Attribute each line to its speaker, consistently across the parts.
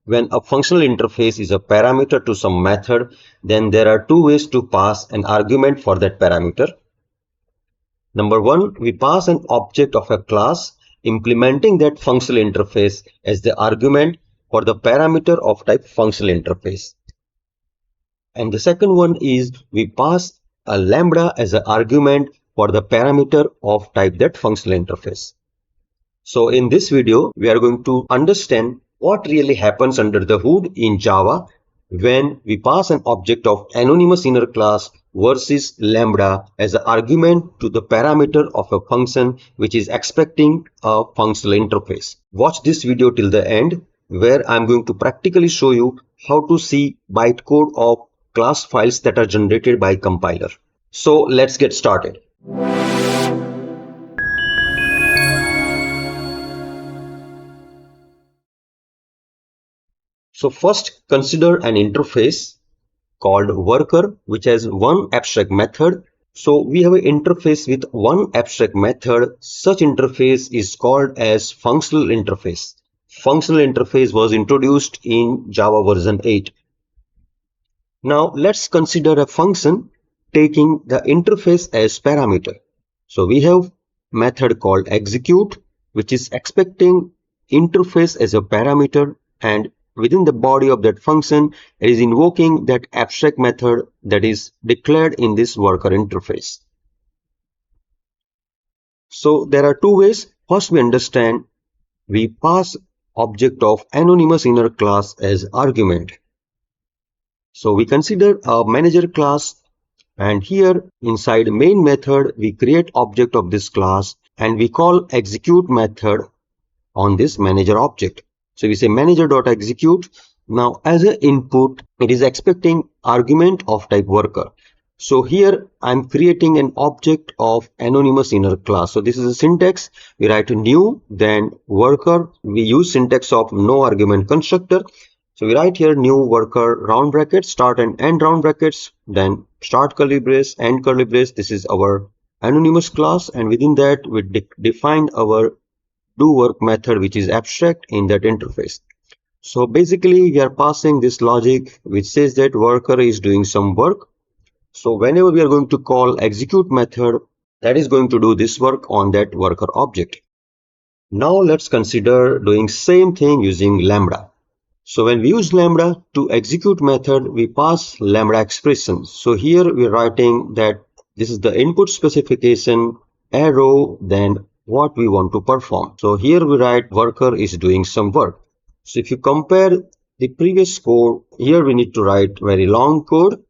Speaker 1: When a functional interface is a parameter to some method, then there are two ways to pass an argument for that parameter. Number one, we pass an object of a class implementing that functional interface as the argument for the parameter of type functional interface. And the second one is we pass a lambda as an argument for the parameter of type that functional interface. So in this video, we are going to understand what really happens under the hood in Java when we pass an object of anonymous inner class versus lambda as an argument to the parameter of a function which is expecting a functional interface. Watch this video till the end, where I'm going to practically show you how to see bytecode of class files that are generated by compiler. So let's get started. So first, consider an interface called worker, which has one abstract method. So we have an interface with one abstract method. Such interface is called as functional interface. Functional interface was introduced in Java version 8. Now let's consider a function taking the interface as parameter. So we have method called execute, which is expecting interface as a parameter, and within the body of that function, it is invoking that abstract method that is declared in this worker interface. So there are two ways. First, we understand we pass object of anonymous inner class as argument. So we consider a manager class, and here inside main method, we create object of this class and we call execute method on this manager object. So we say manager.execute. Now as an input, it is expecting argument of type worker. So here I'm creating an object of anonymous inner class. So this is a syntax. We write new, then worker. We use syntax of no argument constructor. So we write here new worker round brackets, start and end round brackets, then start curly brace, end curly brace. This is our anonymous class, and within that we define our do work method, which is abstract in that interface. So basically we are passing this logic which says that worker is doing some work. So whenever we are going to call execute method, that is going to do this work on that worker object. Now let's consider doing same thing using lambda. So when we use lambda to execute method, we pass lambda expression. So here we are writing that this is the input specification arrow, then what we want to perform. So here we write worker is doing some work. So if you compare the previous code, here we need to write very long code,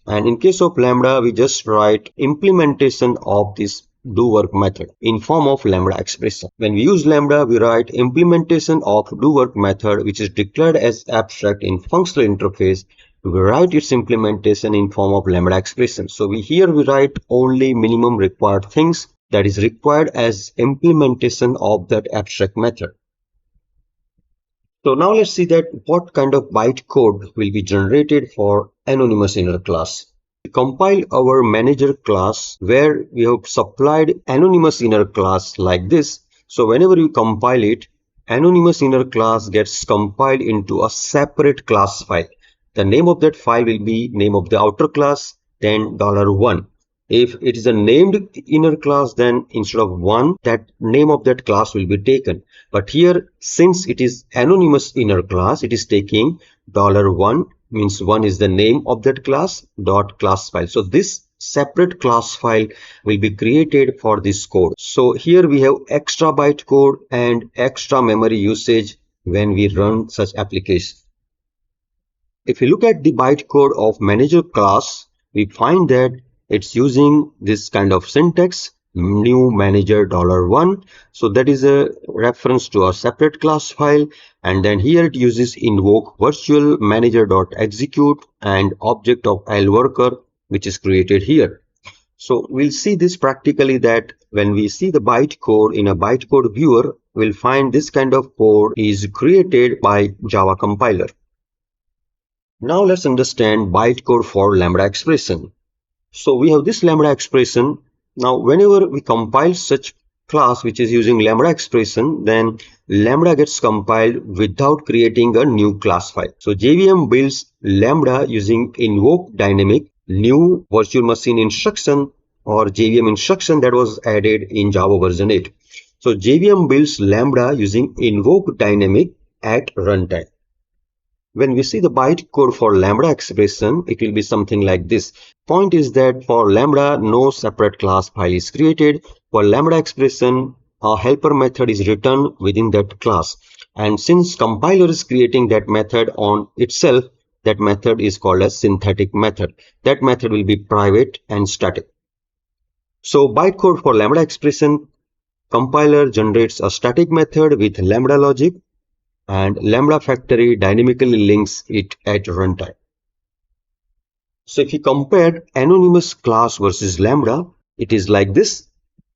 Speaker 1: and in case of lambda we just write implementation of this do work method in form of lambda expression. When we use lambda, we write implementation of do work method, which is declared as abstract in functional interface. We write its implementation in form of lambda expression. So here we write only minimum required things that is required as implementation of that abstract method. So now let's see that what kind of bytecode will be generated for anonymous inner class. We compile our manager class where we have supplied anonymous inner class like this. So whenever you compile it, anonymous inner class gets compiled into a separate class file. The name of that file will be name of the outer class, then $1. If it is a named inner class, then instead of 1, that name of that class will be taken. But here, since it is anonymous inner class, it is taking $1, means 1 is the name of that class, dot class file. So this separate class file will be created for this code. So here we have extra bytecode and extra memory usage when we run such application. If you look at the bytecode of manager class, we find that it's using this kind of syntax, new manager $1. So that is a reference to a separate class file, and then here it uses invoke virtual manager.execute and object of lWorker, which is created here. So we'll see this practically, that when we see the bytecode in a bytecode viewer, we'll find this kind of code is created by Java compiler. Now let's understand bytecode for lambda expression. So we have this lambda expression. Now whenever we compile such class which is using Lambda expression, then Lambda gets compiled without creating a new class file. So JVM builds Lambda using invoke dynamic new virtual machine instruction or JVM instruction that was added in Java version 8. So JVM builds Lambda using invoke dynamic at runtime. When we see the bytecode for Lambda expression, it will be something like this. Point is that for Lambda, no separate class file is created. For Lambda expression, a helper method is written within that class. And since compiler is creating that method on itself, that method is called a synthetic method. That method will be private and static. So bytecode for Lambda expression, compiler generates a static method with Lambda logic, and Lambda factory dynamically links it at runtime. So if you compare anonymous class versus Lambda, it is like this.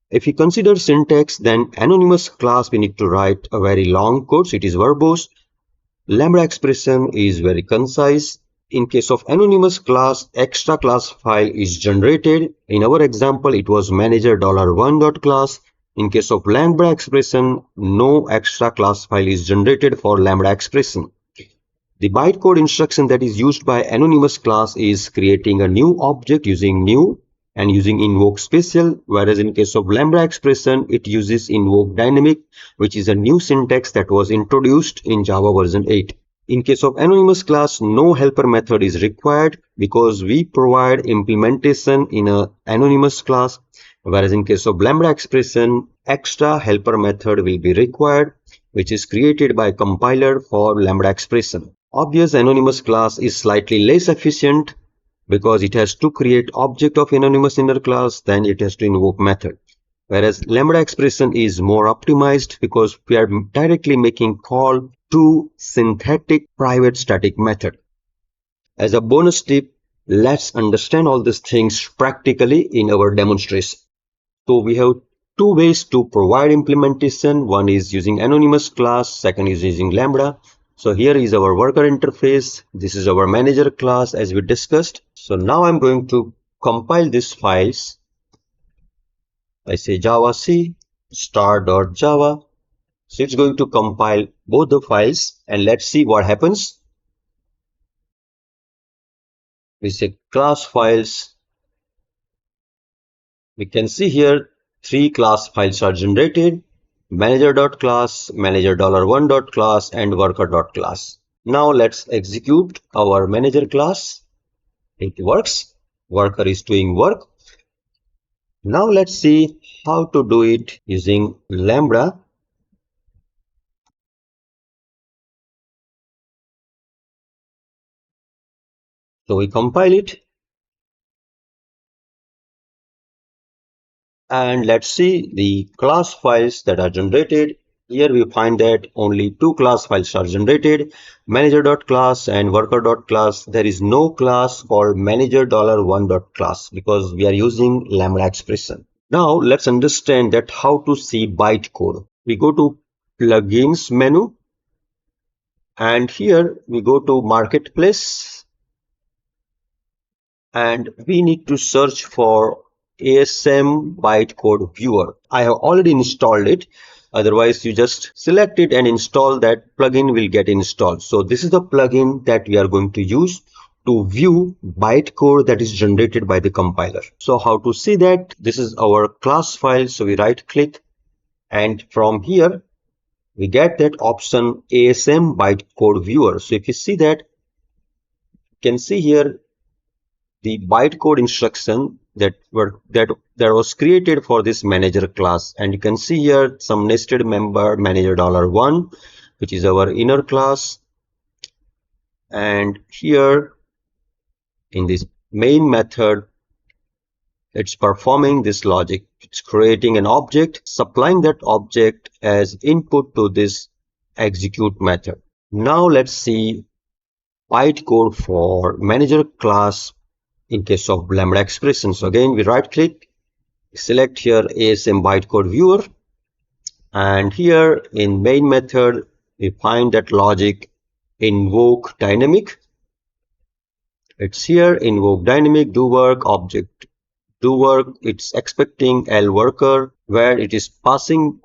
Speaker 1: If you consider syntax, then anonymous class we need to write a very long code, so it is verbose. Lambda expression is very concise. In case of anonymous class, extra class file is generated. In our example, it was manager $1.class. In case of Lambda expression, no extra class file is generated for Lambda expression. The bytecode instruction that is used by anonymous class is creating a new object using new and using invoke special, whereas in case of Lambda expression, it uses invoke dynamic, which is a new syntax that was introduced in Java version 8. In case of anonymous class, no helper method is required because we provide implementation in an anonymous class. Whereas in case of Lambda expression, extra helper method will be required, which is created by compiler for Lambda expression. Obvious anonymous class is slightly less efficient because it has to create object of anonymous inner class, then it has to invoke method. Whereas Lambda expression is more optimized because we are directly making call to synthetic private static method. As a bonus tip, let's understand all these things practically in our demonstration. So we have two ways to provide implementation. One is using anonymous class, second is using Lambda. So here is our worker interface. This is our manager class as we discussed. So now I'm going to compile these files. I say javac star.java. So it's going to compile both the files and let's see what happens. We say class files. We can see here three class files are generated: manager.class, manager$1.class, and worker.class. Now let's execute our manager class. It works. Worker is doing work. Now let's see how to do it using Lambda. So we compile it. And let's see the class files that are generated. Here we find that only two class files are generated, manager.class and worker.class. There is no class called manager$1.class because we are using Lambda expression. Now let's understand that how to see bytecode. We go to plugins menu and here we go to marketplace and we need to search for ASM bytecode viewer. I have already installed it. Otherwise, you just select it and install that plugin will get installed. So this is the plugin that we are going to use to view bytecode that is generated by the compiler. So how to see that? This is our class file. So we right click and from here we get that option ASM bytecode viewer. So if you see that, you can see here the bytecode instruction that was created for this manager class, and you can see here some nested member manager$1, which is our inner class, and here in this main method it's performing this logic. It's creating an object, supplying that object as input to this execute method. Now let's see bytecode for manager class in case of Lambda expression. So again, we right click, select here ASM bytecode viewer, and here in main method we find that logic invoke dynamic. It's here invoke dynamic do work object do work, it's expecting L worker, where it is passing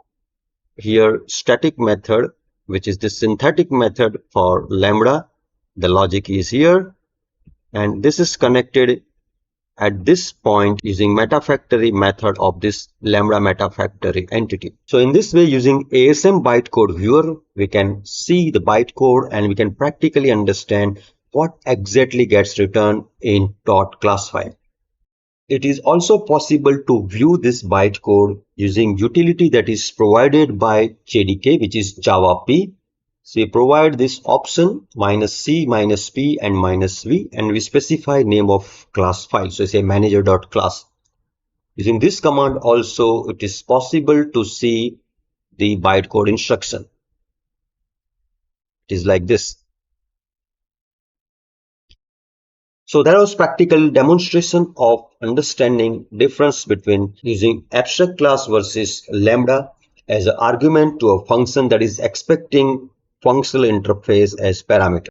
Speaker 1: here static method, which is the synthetic method for Lambda. The logic is here, and this is connected at this point using metafactory method of this Lambda metafactory entity. So in this way, using ASM bytecode viewer, we can see the bytecode and we can practically understand what exactly gets returned in .class file. It is also possible to view this bytecode using utility that is provided by JDK, which is Java P. So we provide this option -c, -p and -v, and we specify name of class file. So say manager.class. Using this command also, it is possible to see the bytecode instruction. It is like this. So that was practical demonstration of understanding difference between using abstract class versus Lambda as an argument to a function that is expecting functional interface as parameter.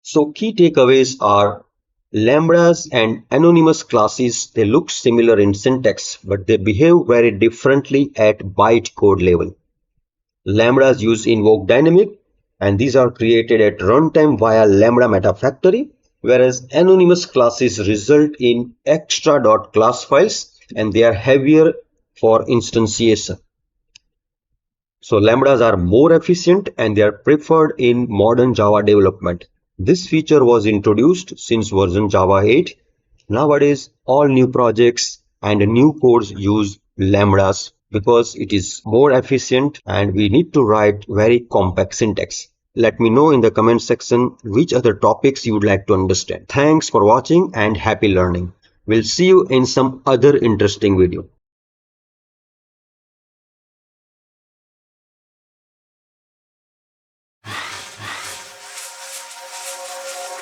Speaker 1: So key takeaways are Lambdas and anonymous classes, they look similar in syntax, but they behave very differently at bytecode level. Lambdas use invoke dynamic, and these are created at runtime via Lambda metafactory, whereas anonymous classes result in extra.class files and they are heavier for instantiation. So Lambdas are more efficient and they are preferred in modern Java development. This feature was introduced since version Java 8. Nowadays, all new projects and new codes use Lambdas because it is more efficient and we need to write very compact syntax. Let me know in the comment section which other topics you would like to understand. Thanks for watching and happy learning. We'll see you in some other interesting video.